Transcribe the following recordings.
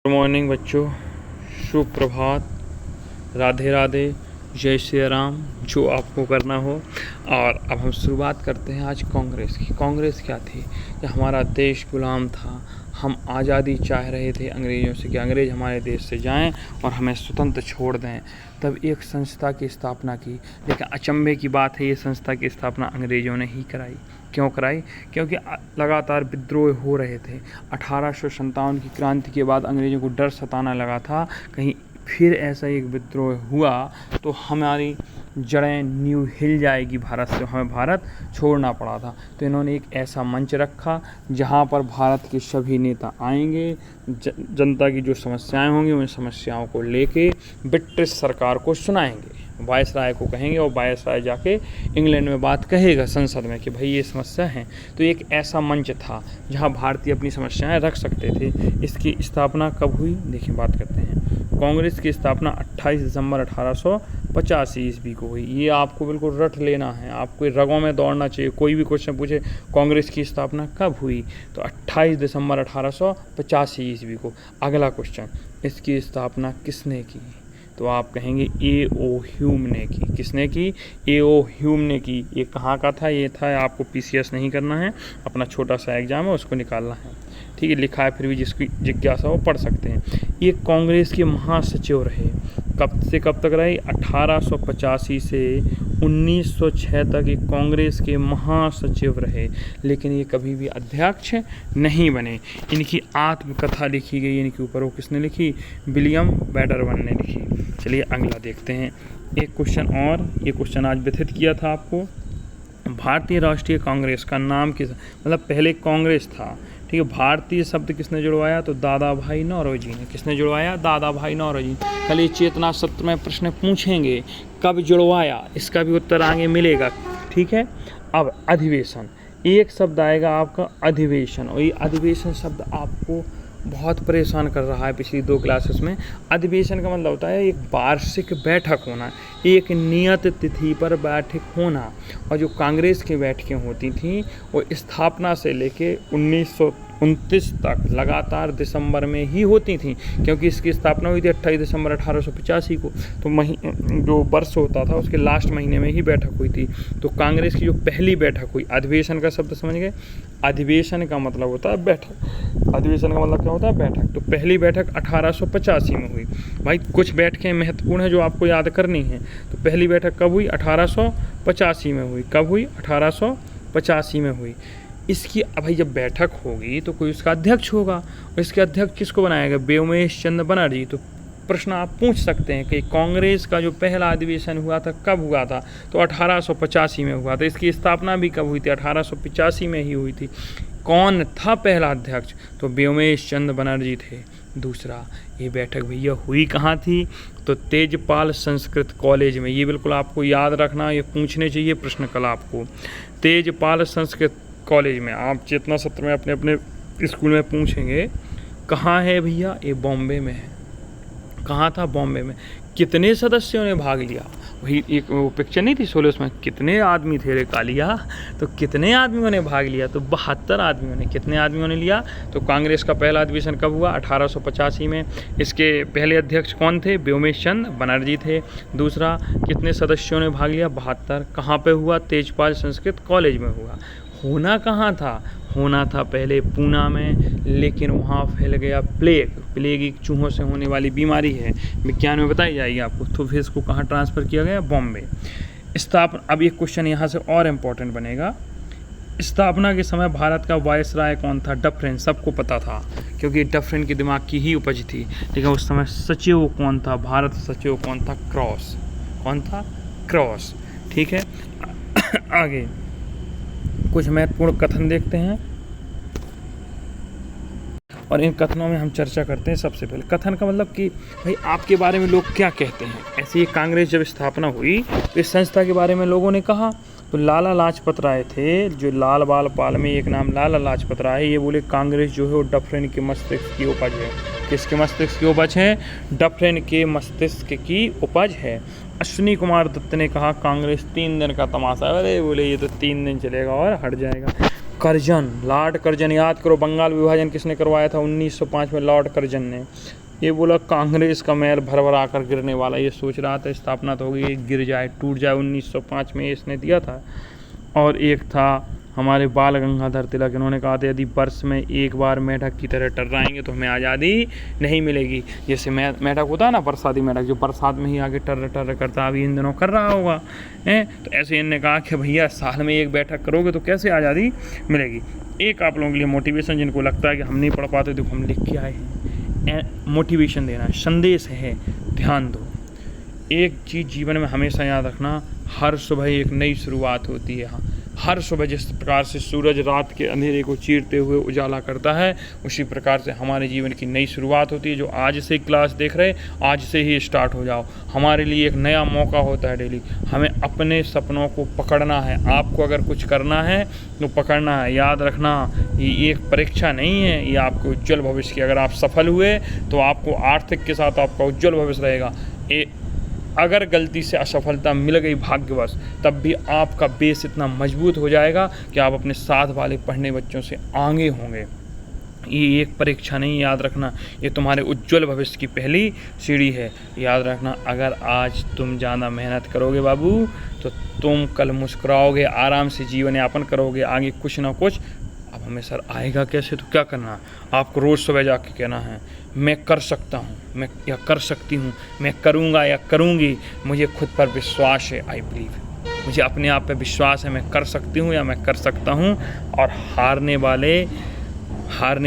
Good morning बच्चों, शुभ प्रभात, राधे राधे, जय श्री राम, जो आपको करना हो। और अब हम शुरुआत करते हैं आज कांग्रेस की। कांग्रेस क्या थी? कि हमारा देश गुलाम था, हम आज़ादी चाह रहे थे अंग्रेज़ों से कि अंग्रेज़ हमारे देश से जाएं और हमें स्वतंत्र छोड़ दें। तब एक संस्था की स्थापना की, लेकिन अचंभे की बात है ये संस्था की स्थापना अंग्रेज़ों ने ही कराई। क्यों कराई? क्योंकि लगातार विद्रोह हो रहे थे। 1857 की क्रांति के बाद अंग्रेज़ों को डर सताना लगा था, कहीं फिर ऐसा एक विद्रोह हुआ तो हमारी जड़ें न्यू हिल जाएगी भारत से, हमें भारत छोड़ना पड़ा था। तो इन्होंने एक ऐसा मंच रखा जहाँ पर भारत के सभी नेता आएंगे, जनता की जो समस्याएं होंगी उन समस्याओं को लेके ब्रिटिश सरकार को सुनाएंगे, वायसराय को कहेंगे और वायसराय जाके इंग्लैंड में बात कहेगा संसद में कि भाई ये समस्या है। तो एक ऐसा मंच था जहाँ भारतीय अपनी समस्याएं रख सकते थे। इसकी स्थापना कब हुई? देखिए, बात करते हैं। कांग्रेस की स्थापना 28 दिसंबर 1885 ईस्वी को हुई। ये आपको बिल्कुल रट लेना है, आपको रगों में दौड़ना चाहिए। कोई भी क्वेश्चन पूछे कांग्रेस की स्थापना कब हुई तो 28 दिसंबर 1885 ईस्वी को। अगला क्वेश्चन, इसकी स्थापना किसने की? तो आप कहेंगे A.O. ह्यूम ने की। किसने की? A.O. ह्यूम ने की। ये कहाँ का था? ये था, आपको PCS नहीं करना है, अपना छोटा सा एग्जाम है उसको निकालना है, ठीक है, लिखा है, फिर भी जिसकी जिज्ञासा हो पढ़ सकते हैं। ये कांग्रेस के महासचिव रहे। कब से कब तक रहे? 1885 से 1906 तक ये कांग्रेस के महासचिव रहे, लेकिन ये कभी भी अध्यक्ष नहीं बने। इनकी आत्मकथा लिखी गई इनके ऊपर। वो किसने लिखी? विलियम वेडरवन ने लिखी। चलिए अगला देखते हैं। एक क्वेश्चन और, ये क्वेश्चन आज व्यथित किया था आपको। भारतीय राष्ट्रीय कांग्रेस का नाम किस, मतलब पहले कांग्रेस था, ठीक है, भारतीय शब्द किसने जुड़वाया? तो दादा भाई नौरोजी ने। किसने जुड़वाया? दादा भाई नौरोजी। कल ये चेतना सत्र में प्रश्न पूछेंगे कब जुड़वाया, इसका भी उत्तर आगे मिलेगा, ठीक है। अब अधिवेशन, एक शब्द आएगा आपका अधिवेशन, और ये अधिवेशन शब्द आपको बहुत परेशान कर रहा है पिछली 2 क्लासेस में। अधिवेशन का मतलब होता है एक वार्षिक बैठक होना, एक नियत तिथि पर बैठक होना। और जो कांग्रेस की बैठकें होती थीं वो स्थापना से लेके 1929 तक लगातार दिसंबर में ही होती थी, क्योंकि इसकी स्थापना हुई थी 28 दिसंबर 1885 को। तो जो वर्ष होता था उसके लास्ट महीने में ही बैठक हुई थी। तो कांग्रेस की जो पहली बैठक हुई, अधिवेशन का शब्द समझ गए? अधिवेशन का मतलब होता है बैठक। अधिवेशन का मतलब क्या होता है? बैठक। तो पहली बैठक 1885 में हुई। भाई कुछ बैठकें महत्वपूर्ण है जो आपको याद करनी है। तो पहली बैठक कब हुई? 1885 में हुई। कब हुई? 1885 में हुई। इसकी भाई जब बैठक होगी तो कोई उसका अध्यक्ष होगा, और इसके अध्यक्ष किसको बनाएगा? व्योमेश चंद्र बनर्जी। तो प्रश्न आप पूछ सकते हैं कि कांग्रेस का जो पहला अधिवेशन हुआ था कब हुआ था? तो 1885 में हुआ था। इसकी स्थापना भी कब हुई थी? 1885 में ही हुई थी। कौन था पहला अध्यक्ष? तो व्योमेश चंद्र बनर्जी थे। दूसरा, ये बैठक भैया हुई कहाँ थी? तो तेजपाल संस्कृत कॉलेज में। ये बिल्कुल आपको याद रखना, ये पूछने चाहिए प्रश्न कल आपको। तेजपाल संस्कृत कॉलेज में, आप चेतना सत्र में अपने अपने स्कूल में पूछेंगे कहाँ है भैया? ये बॉम्बे में है। कहाँ था? बॉम्बे में। कितने सदस्यों ने भाग लिया? वही एक वो पिक्चर नहीं थी 16 उसमें, कितने आदमी थे रे कालिया? तो कितने आदमियों ने भाग लिया? तो 72 आदमियों ने। कितने आदमियों ने लिया? तो कांग्रेस का पहला अधिवेशन कब हुआ? 1885 में। इसके पहले अध्यक्ष कौन थे? व्योमेश चंद्र बनर्जी थे। दूसरा, कितने सदस्यों ने भाग लिया? 72। कहाँ पे हुआ? तेजपाल संस्कृत कॉलेज में हुआ। होना कहाँ था? होना था पहले पूना में, लेकिन वहाँ फैल गया प्लेग। प्लेग एक चूहों से होने वाली बीमारी है, विज्ञान में बताई जाएगी आपको। तो फिर इसको कहाँ ट्रांसफ़र किया गया? बॉम्बे। स्थापना, अब एक क्वेश्चन यहाँ से और इम्पोर्टेंट बनेगा। स्थापना के समय भारत का वायसराय कौन था? डफरिन। सबको पता था क्योंकि डफरिन के दिमाग की ही उपज थी। लेकिन उस समय सचिव कौन था? भारत सचिव कौन था? क्रॉस। कौन था? क्रॉस, ठीक है। आगे कुछ महत्वपूर्ण कथन देखते हैं और इन कथनों में हम चर्चा करते हैं। सबसे पहले कथन का मतलब कि भाई आपके बारे में लोग क्या कहते हैं। ऐसे ही कांग्रेस जब स्थापना हुई तो इस संस्था के बारे में लोगों ने कहा। तो लाला लाजपत राय थे, जो लाल बाल पाल में एक नाम लाला लाजपत राय, ये बोले कांग्रेस जो है वो डफरिन के मस्तिष्क की उपज है। किसके मस्तिष्क की उपज है? डफरिन के मस्तिष्क की उपज है। अश्विनी कुमार दत्त ने कहा कांग्रेस 3 दिन का तमाशा। अरे बोले ये तो 3 दिन चलेगा और हट जाएगा। कर्जन, लॉर्ड कर्जन, याद करो बंगाल विभाजन किसने करवाया था 1905 में, लॉर्ड कर्जन ने। ये बोला कांग्रेस का महल भरभरा कर गिरने वाला, ये सोच रहा था स्थापना तो होगी, गिर जाए टूट जाए, 1905 में इसने दिया था। और एक था हमारे बाल गंगाधर तिलक, इन्होंने कहा था यदि वर्ष में एक बार मेढक की तरह टर्राएंगे तो हमें आज़ादी नहीं मिलेगी। जैसे मेढक होता है ना, बरसाती मेढक, जो बरसात में ही आगे टर्र टर्र करता, अभी इन दिनों कर रहा होगा हैं। तो ऐसे इन्होंने कहा कि भैया साल में एक बैठक करोगे तो कैसे आज़ादी मिलेगी। एक आप लोगों के लिए मोटिवेशन, जिनको लगता है कि हम नहीं पढ़ पाते, देखो हम लिख के आए हैं, मोटिवेशन देना है, संदेश है, ध्यान दो। एक चीज़ जीवन में हमेशा याद रखना, हर सुबह एक नई शुरुआत होती है। हर सुबह जिस प्रकार से सूरज रात के अंधेरे को चीरते हुए उजाला करता है, उसी प्रकार से हमारे जीवन की नई शुरुआत होती है। जो आज से क्लास देख रहे, आज से ही स्टार्ट हो जाओ। हमारे लिए एक नया मौका होता है डेली। हमें अपने सपनों को पकड़ना है। आपको अगर कुछ करना है तो पकड़ना है। याद रखना, ये एक परीक्षा नहीं है, ये आपके उज्ज्वल भविष्य की। अगर आप सफल हुए तो आपको आर्थिक के साथ आपका उज्ज्वल भविष्य रहेगा। अगर गलती से असफलता मिल गई भाग्यवश, तब भी आपका बेस इतना मजबूत हो जाएगा कि आप अपने साथ वाले पढ़ने बच्चों से आगे होंगे। ये एक परीक्षा नहीं, याद रखना, ये तुम्हारे उज्ज्वल भविष्य की पहली सीढ़ी है। याद रखना, अगर आज तुम ज़्यादा मेहनत करोगे बाबू, तो तुम कल मुस्कुराओगे, आराम से जीवन यापन करोगे, आगे कुछ ना कुछ। अब हमें सर आएगा कैसे, तो क्या करना, आपको रोज़ सुबह जाके कहना है मैं कर सकता हूँ, मैं या कर सकती हूँ, मैं करूँगा या करूँगी, मुझे खुद पर विश्वास है, आई बिलीव, मुझे अपने आप पे विश्वास है, मैं कर सकती हूँ या मैं कर सकता हूँ। और हारने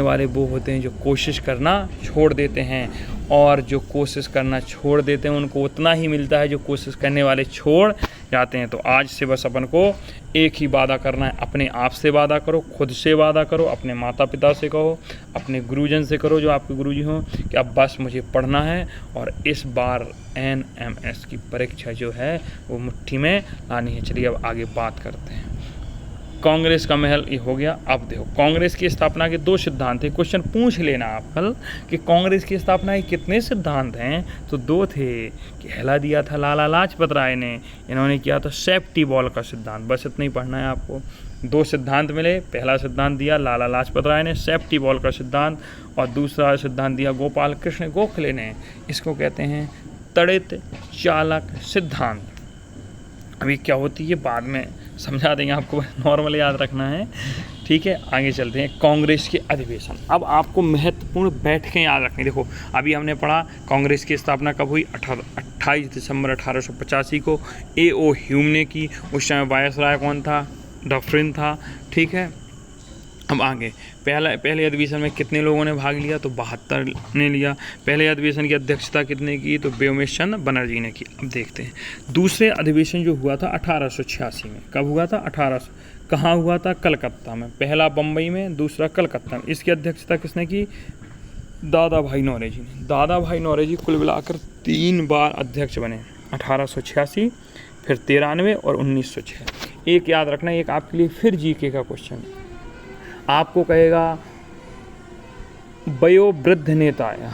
वाले वो होते हैं जो कोशिश करना छोड़ देते हैं, और जो कोशिश करना छोड़ देते हैं उनको उतना ही मिलता है जो कोशिश करने वाले छोड़ जाते हैं। तो आज से बस अपन को एक ही वादा करना है, अपने आप से वादा करो, खुद से वादा करो, अपने माता पिता से कहो, अपने गुरुजन से करो जो आपके गुरुजी हों, कि अब बस मुझे पढ़ना है और इस बार NMS की परीक्षा जो है वो मुट्ठी में लानी है। चलिए अब आगे बात करते हैं। कांग्रेस का महल ये हो गया। अब देखो कांग्रेस की स्थापना के 2 सिद्धांत थे। क्वेश्चन पूछ लेना आप कल कि कांग्रेस की स्थापना के कितने सिद्धांत हैं, तो 2 थे। कहला दिया था लाला लाजपत राय ने, इन्होंने किया था सेफ्टी बॉल का सिद्धांत। बस इतना ही पढ़ना है आपको। 2 सिद्धांत मिले। पहला सिद्धांत दिया लाला लाजपत राय ने, सेफ्टी बॉल का सिद्धांत, और दूसरा सिद्धांत दिया गोपाल कृष्ण गोखले ने। इसको कहते हैं तड़ित चालक सिद्धांत। अभी क्या होती है बाद में समझा देंगे आपको, नॉर्मल याद रखना है, ठीक है। आगे चलते हैं। कांग्रेस के अधिवेशन, अब आपको महत्वपूर्ण बैठकें याद रखनी। देखो अभी हमने पढ़ा कांग्रेस की स्थापना कब हुई, 28 दिसंबर 1885 को A.O. ह्यूम ने की। उस समय वायसराय कौन था, डफरिन था, ठीक है। अब आगे पहले अधिवेशन में कितने लोगों ने भाग लिया, तो 72 ने लिया। पहले अधिवेशन की अध्यक्षता कितने की, तो व्योमेश चंद्र बनर्जी ने की। अब देखते हैं दूसरे अधिवेशन जो हुआ था 1886 में। कब हुआ था, 1800, कहाँ हुआ था, कलकत्ता में। पहला बम्बई में, दूसरा कलकत्ता में। इसकी अध्यक्षता किसने की, दादा भाई नौरोजी ने। दादा भाई नौरोजी कुल मिलाकर 3 बार अध्यक्ष बने, 1886, फिर 93 और 1906। एक याद रखना, एक आपके लिए फिर जीके का क्वेश्चन, आपको कहेगा वयोवृद्ध नेता या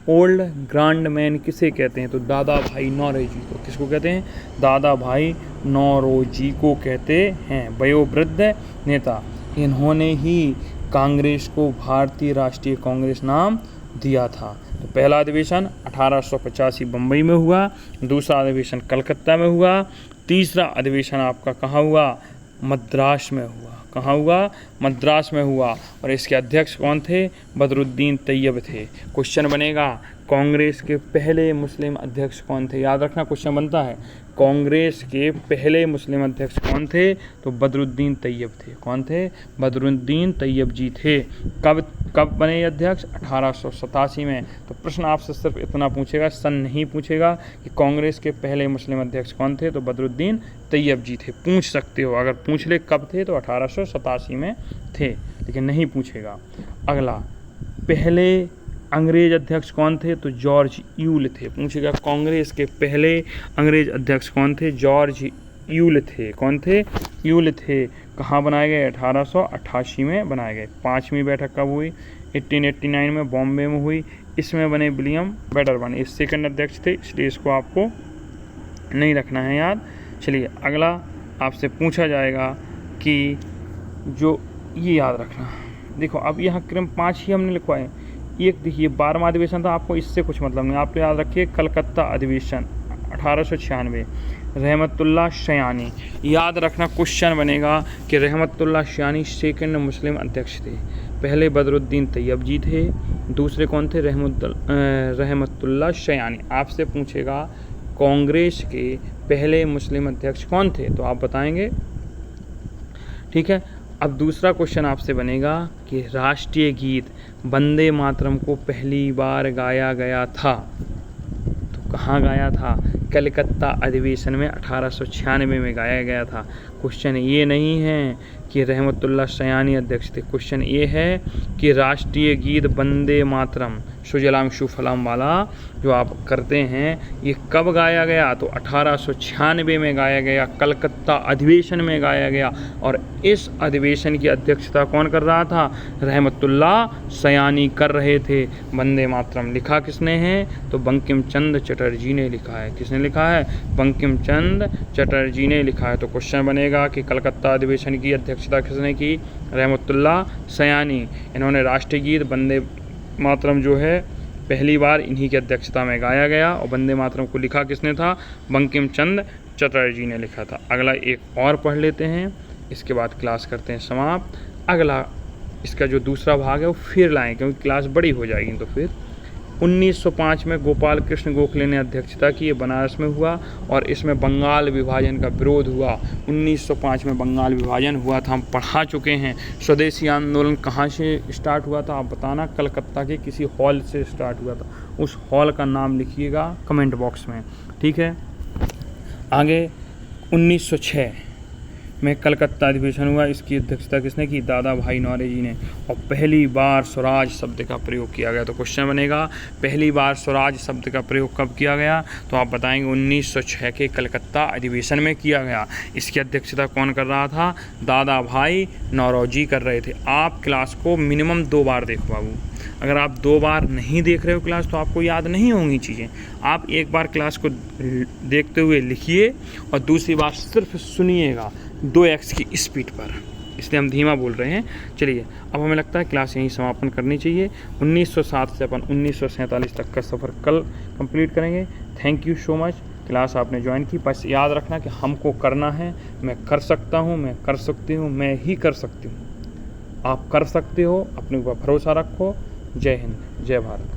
ओल्ड ग्रैंड मैन किसे कहते हैं, तो दादा भाई नौरोजी को। किसको कहते हैं, दादा भाई नौरोजी को कहते हैं वयोवृद्ध नेता। इन्होंने ही कांग्रेस को भारतीय राष्ट्रीय कांग्रेस नाम दिया था। तो पहला अधिवेशन 1885 बम्बई में हुआ, दूसरा अधिवेशन कलकत्ता में हुआ, तीसरा अधिवेशन आपका कहाँ हुआ, मद्रास में हुआ। कहाँ हुआ, मद्रास में हुआ। और इसके अध्यक्ष कौन थे, बदरुद्दीन तैयब थे। क्वेश्चन बनेगा कांग्रेस के पहले मुस्लिम अध्यक्ष कौन थे, याद रखना क्वेश्चन बनता है। कांग्रेस के पहले मुस्लिम अध्यक्ष कौन थे, तो बदरुद्दीन तैयब थे। कौन थे, बदरुद्दीन तैयब जी थे। कब बने अध्यक्ष, 1887 में। तो प्रश्न आपसे सिर्फ इतना पूछेगा, सन नहीं पूछेगा कि कांग्रेस के पहले मुस्लिम अध्यक्ष कौन थे, तो बदरुद्दीन तैयब जी थे। पूछ सकते हो, अगर पूछ ले कब थे तो 1887 में थे, लेकिन नहीं पूछेगा। अगला, पहले अंग्रेज अध्यक्ष कौन थे, तो जॉर्ज यूल थे। पूछेगा कांग्रेस के पहले अंग्रेज अध्यक्ष कौन थे, जॉर्ज यूल थे। कौन थे, यूल थे। कहाँ बनाए गए, 1888 में बनाए गए। 5वीं बैठक कब हुई, 1889 में बॉम्बे में हुई। इसमें बने विलियम वेडरबर्न, ये सेकंड अध्यक्ष थे, इसलिए इसको आपको नहीं रखना है याद। चलिए अगला आपसे पूछा जाएगा कि जो ये याद रखना। देखो अब यहाँ क्रम 5 ही हमने लिखवाए। एक देखिए 12वां अधिवेशन था, आपको इससे कुछ मतलब नहीं, आप तो याद रखिए कलकत्ता अधिवेशन 1896, रहमतुल्लाह शयानी। याद रखना क्वेश्चन बनेगा कि रहमतुल्लाह शयानी सेकंड मुस्लिम अध्यक्ष थे। पहले बदरुद्दीन तैयब जी थे, दूसरे कौन थे? रहमतुल्लाह शयानी। आपसे पूछेगा कांग्रेस के पहले मुस्लिम अध्यक्ष कौन थे, तो आप बताएंगे। ठीक है, अब दूसरा क्वेश्चन आपसे बनेगा कि राष्ट्रीय गीत वंदे मातरम को पहली बार गाया गया था, तो कहाँ गाया था? कलकत्ता अधिवेशन में 1896 में गाया गया था। क्वेश्चन ये नहीं है कि रहमतुल्लाह शयानी अध्यक्ष थे, क्वेश्चन ये है कि राष्ट्रीय गीत वंदे मातरम सुजलाम सुफलाम वाला जो आप करते हैं ये कब गाया गया? तो 1896 में गाया गया, कलकत्ता अधिवेशन में गाया गया। और इस अधिवेशन की अध्यक्षता कौन कर रहा था? रहमतुल्लाह शयानी कर रहे थे। वंदे मातरम लिखा किसने है? तो बंकिम चंद्र चटर्जी ने लिखा है। किसने लिखा है? बंकिम चंद्र चटर्जी ने लिखा है। तो क्वेश्चन बनेगा कि कलकत्ता अधिवेशन की अध्यक्षता किसने की? रहमतुल्लाह शयानी। इन्होंने राष्ट्रीय गीत वंदे मातरम जो है पहली बार इन्हीं की अध्यक्षता में गाया गया, और वंदे मातरम को लिखा किसने था? बंकिम चंद्र चटर्जी ने लिखा था। अगला एक और पढ़ लेते हैं, इसके बाद क्लास करते हैं समाप्त। अगला इसका जो दूसरा भाग है वो फिर लाएँ, क्योंकि क्लास बड़ी हो जाएगी। तो फिर 1905 में गोपाल कृष्ण गोखले ने अध्यक्षता की, ये बनारस में हुआ, और इसमें बंगाल विभाजन का विरोध हुआ। 1905 में बंगाल विभाजन हुआ था, हम पढ़ा चुके हैं। स्वदेशी आंदोलन कहाँ से स्टार्ट हुआ था आप बताना? कलकत्ता के किसी हॉल से स्टार्ट हुआ था। उस हॉल का नाम लिखिएगा कमेंट बॉक्स में, ठीक है। आगे 1906 में कलकत्ता अधिवेशन हुआ, इसकी अध्यक्षता किसने की? दादा भाई नौरोजी जी ने। और पहली बार स्वराज शब्द का प्रयोग किया गया। तो क्वेश्चन बनेगा पहली बार स्वराज शब्द का प्रयोग कब किया गया? तो आप बताएंगे 1906 के कलकत्ता अधिवेशन में किया गया। इसकी अध्यक्षता कौन कर रहा था? दादा भाई नौरोजी कर रहे थे। आप क्लास को मिनिमम 2 बार देखो बाबू। अगर आप 2 बार नहीं देख रहे हो क्लास तो आपको याद नहीं होंगी चीज़ें। आप एक बार क्लास को देखते हुए लिखिए और दूसरी बार सिर्फ सुनिएगा 2x की स्पीड पर, इसलिए हम धीमा बोल रहे हैं। चलिए अब हमें लगता है क्लास यहीं समापन करनी चाहिए। 1907 से अपन 1947 तक का सफ़र कल कंप्लीट करेंगे। Thank you so much. Class आपने ज्वाइन की, बस याद रखना कि हमको करना है। मैं कर सकता हूँ, मैं कर सकती हूँ, मैं ही कर सकती हूँ। आप कर सकते हो, अपने ऊपर भरोसा रखो। जय हिंद, जय भारत।